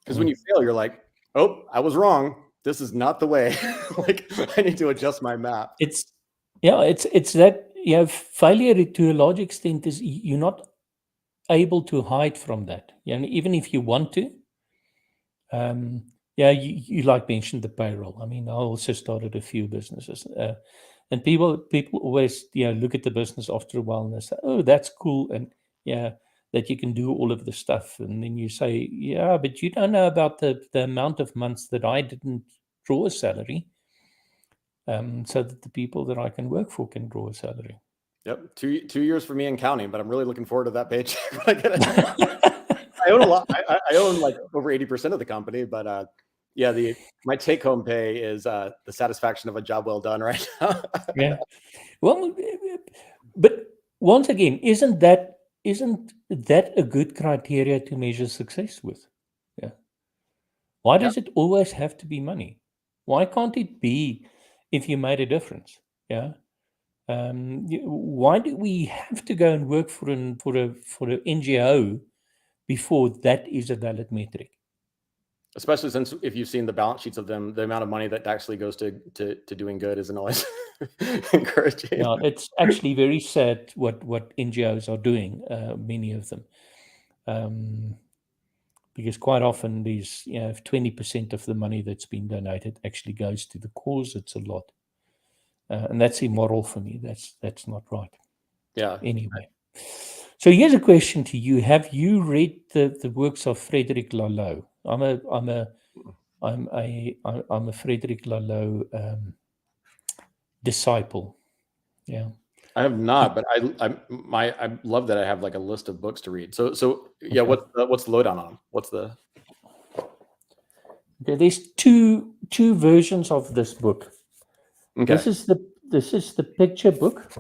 Because when you fail, you're like, oh, I was wrong. This is not the way. Like I need to adjust my map. It's that failure to a large extent is you're not able to hide from that. Even if you want to, Yeah, you like mentioned the payroll. I mean, I also started a few businesses, and people always look at the business after a while and they say, "Oh, that's cool," and yeah, that you can do all of the stuff, and then you say, "Yeah, but you don't know about the amount of months that I didn't draw a salary, so that the people that I can work for can draw a salary." Yep, 2 years for me and counting, but I'm really looking forward to that paycheck when I get it. I own a lot. I own like over 80% of the company, but yeah, my take home pay is the satisfaction of a job well done right now. Yeah. Well, but once again, isn't that a good criteria to measure success with? Yeah. Why Yeah. does it always have to be money? Why can't it be if you made a difference? Yeah. Why do we have to go and work for an NGO before that is a valid metric? Especially since if you've seen the balance sheets of them, the amount of money that actually goes to doing good isn't always encouraging. Yeah, it's actually very sad what NGOs are doing. Many of them. Because quite often these, if 20% of the money that's been donated actually goes to the cause, it's a lot. And that's immoral for me. That's not right. Yeah. Anyway. So here's a question to you. Have you read the works of Frederick Laloux? I'm a Frederick Laloux disciple. Yeah. I have not, but I love that I have like a list of books to read. So yeah, Okay. what's the lowdown on 'em? What's the Okay, there's two versions of this book. okay? This is the picture book.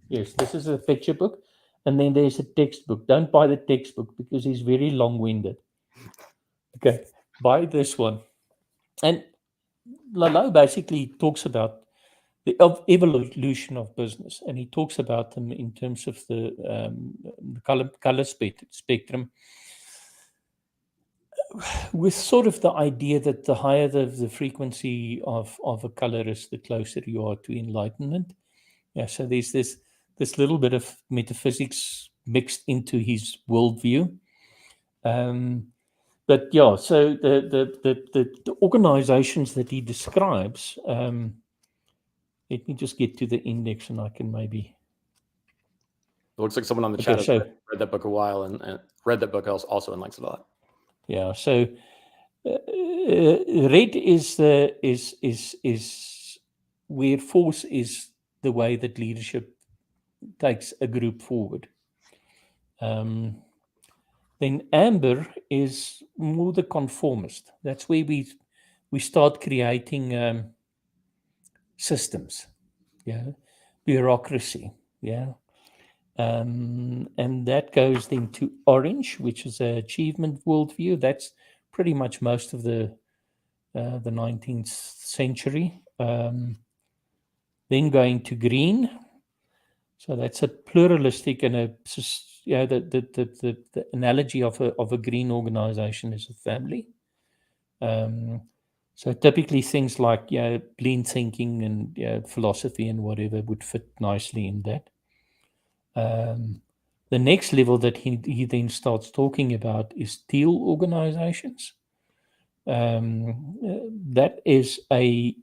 Yes, this is a picture book, and then there's a textbook. Don't buy the textbook because it's very long-winded. Okay, buy this one. And Lalo basically talks about the evolution of business, and he talks about them in terms of the color spectrum, with sort of the idea that the higher the frequency of a color is, the closer you are to enlightenment. Yeah, so there's this little bit of metaphysics mixed into his worldview. But yeah, so the organizations that he describes, let me just get to the index and I can maybe. It looks like someone on the Okay, chat has so read that book a while and read that book also and likes it a lot. yeah, so red is where force is the way that leadership takes a group forward. Then amber is more the conformist. That's where we start creating systems, yeah, bureaucracy, yeah. And that goes then to orange, which is an achievement worldview. That's pretty much most of the 19th century. Then going to green, so that's a pluralistic and the analogy of a green organization is a family. So typically things like lean thinking and philosophy and whatever would fit nicely in that. The next level that he then starts talking about is teal organizations. That is the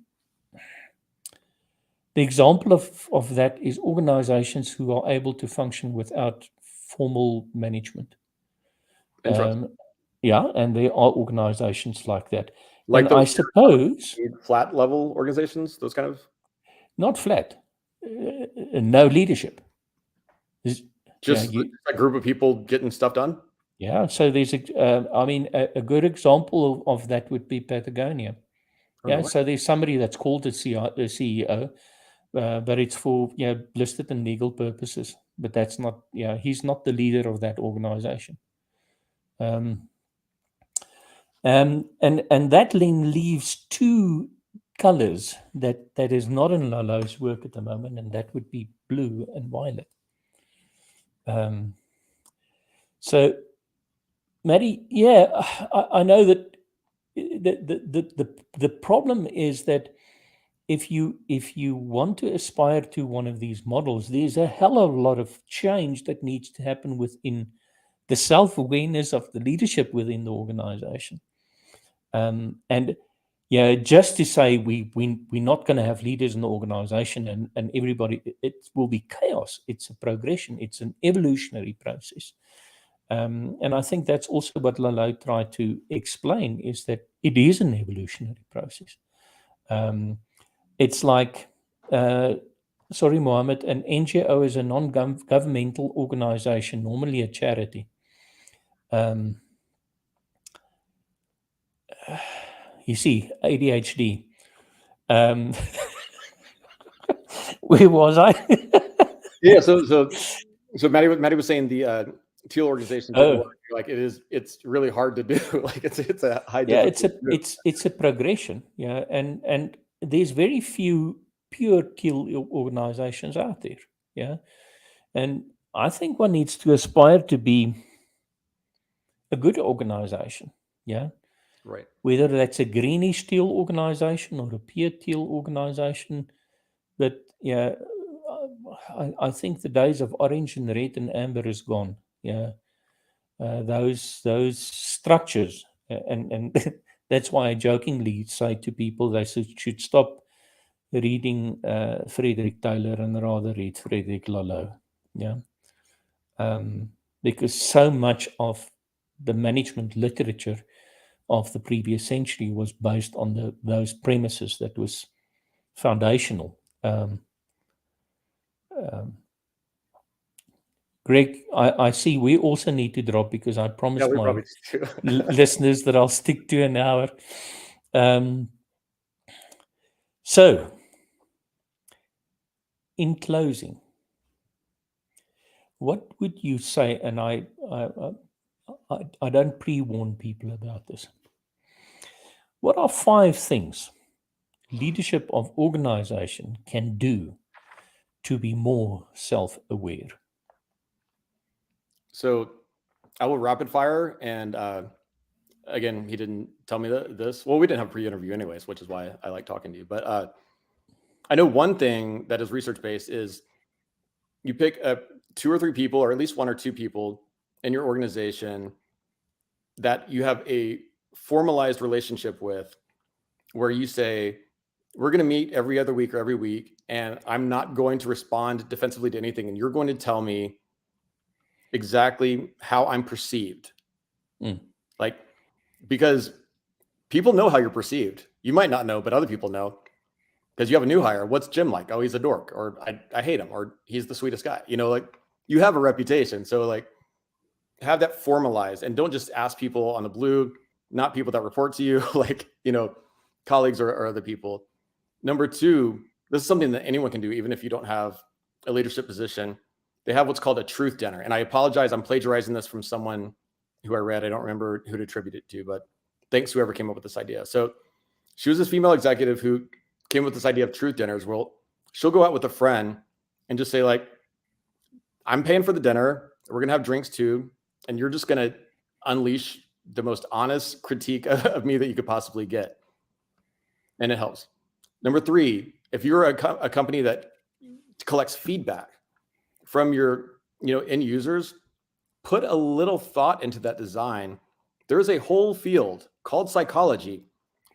example of that is organizations who are able to function without formal management. Interesting. Yeah, and there are organizations like that. Like And those I suppose flat level organizations, those kind of not flat, no leadership. just a group of people getting stuff done. Yeah, so there's a good example of that would be Patagonia. Oh, Yeah, no way. so there's somebody that's called the CEO, but it's for listed and legal purposes. But that's not he's not the leader of that organization. And that then leaves two colors that is not in Laloux's work at the moment, and that would be blue and violet. So, Maddie, I know that the problem is that if you want to aspire to one of these models, there's a hell of a lot of change that needs to happen within the self-awareness of the leadership within the organization. And yeah, just to say we're not going to have leaders in the organization and everybody, it will be chaos. It's a progression. It's an evolutionary process. And I think that's also what Lalo tried to explain, is that it is an evolutionary process. It's like, sorry, Mohammed, an NGO is a non-governmental organization, normally a charity. You see, ADHD. Where was I? Yeah. So Maddie was saying the teal organization didn't work. Like it's really hard to do. Like it's a high difficulty. It's a progression. Yeah, and there's very few pure teal organizations out there. Yeah, and I think one needs to aspire to be a good organization. Yeah, Right. whether that's a greenish teal organization or a pure teal organization. But yeah, I think the days of orange and red and amber is gone. Yeah, those structures, and that's why I jokingly say to people they should stop reading Frederick Taylor and rather read Frederick Laloux. Yeah, because so much of the management literature of the previous century was based on those premises that was foundational. Greg, I see we also need to drop because I promised we my probably do. listeners that I'll stick to an hour. So, in closing, what would you say? And I don't pre-warn people about this. What are 5 things leadership of organization can do to be more self-aware? So I will rapid fire. And again, he didn't tell me this. Well, we didn't have a pre-interview anyways, which is why I like talking to you. But I know one thing that is research-based is you pick 2 or 3 people, or at least 1 or 2 people in your organization that you have a formalized relationship with, where you say, we're going to meet every other week or every week, and I'm not going to respond defensively to anything. And you're going to tell me exactly how I'm perceived. Like, because people know how you're perceived. You might not know, but other people know, because you have a new hire. What's Jim like? Oh, he's a dork, or I hate him, or he's the sweetest guy. Like you have a reputation. So like have that formalized, and don't just ask people on the blue, not people that report to you, like, colleagues or other people. Number 2, this is something that anyone can do, even if you don't have a leadership position. They have what's called a truth dinner. And I apologize, I'm plagiarizing this from someone who I read. I don't remember who to attribute it to, but thanks whoever came up with this idea. So she was this female executive who came up with this idea of truth dinners. Well, she'll go out with a friend and just say, like, I'm paying for the dinner. We're going to have drinks too. And you're just going to unleash the most honest critique of me that you could possibly get. And it helps. Number 3, if you're a company that collects feedback from your end users, put a little thought into that design. There's a whole field called psychology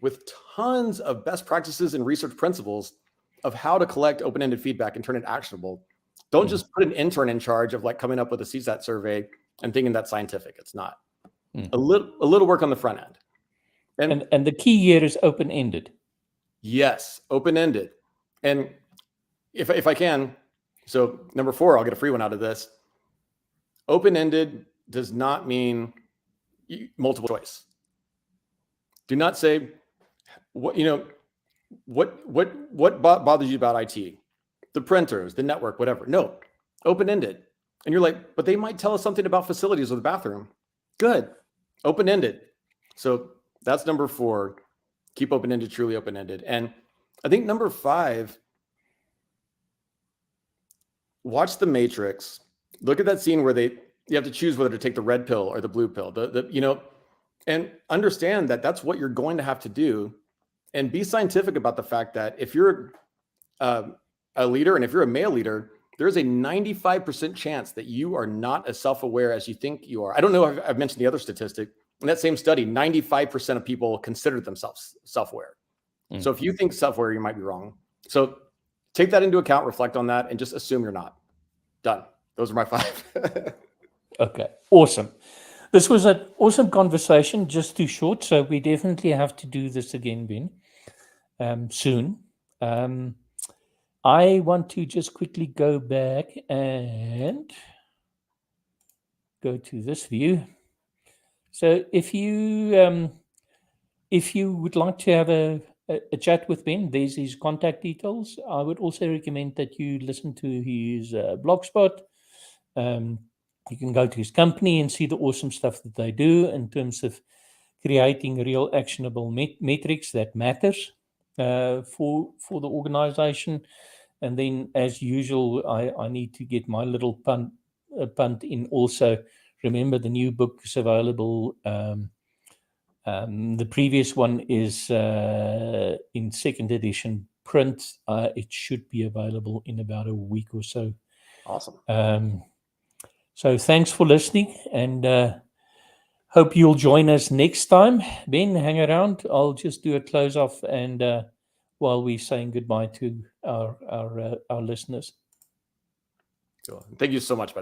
with tons of best practices and research principles of how to collect open-ended feedback and turn it actionable. Don't just put an intern in charge of like coming up with a CSAT survey and thinking that's scientific. It's not. A little work on the front end. And the key here is open-ended. Yes, open-ended. And if I can, so number 4, I'll get a free one out of this. Open-ended does not mean multiple choice. Do not say what bothers you about IT, the printers, the network, whatever. No, open-ended. And you're like, but they might tell us something about facilities or the bathroom. Good, open-ended. So that's number 4. Keep open-ended, truly open-ended. And I think number 5, watch The Matrix. Look at that scene where you have to choose whether to take the red pill or the blue pill. And understand that that's what you're going to have to do, and be scientific about the fact that if you're a leader, and if you're a male leader, there's a 95% chance that you are not as self-aware as you think you are. I don't know if I've mentioned the other statistic, in that same study, 95% of people considered themselves self-aware. So if you think self-aware, you might be wrong. So take that into account, reflect on that, and just assume you're not. Done. Those are my 5. Okay, awesome. This was an awesome conversation, just too short. So we definitely have to do this again, Ben, soon. I want to just quickly go back and go to this view. So if you would like to have a chat with Ben, there's his contact details. I would also recommend that you listen to his blogspot. You can go to his company and see the awesome stuff that they do in terms of creating real actionable metrics that matters for the organization. And then, as usual, I need to get my little punt in also. Remember, the new book is available. The previous one is in second edition print. It should be available in about a week or so. Awesome. So thanks for listening, and hope you'll join us next time. Ben, hang around. I'll just do a close off, and while we're saying goodbye to our listeners. Cool. Thank you so much, by the way.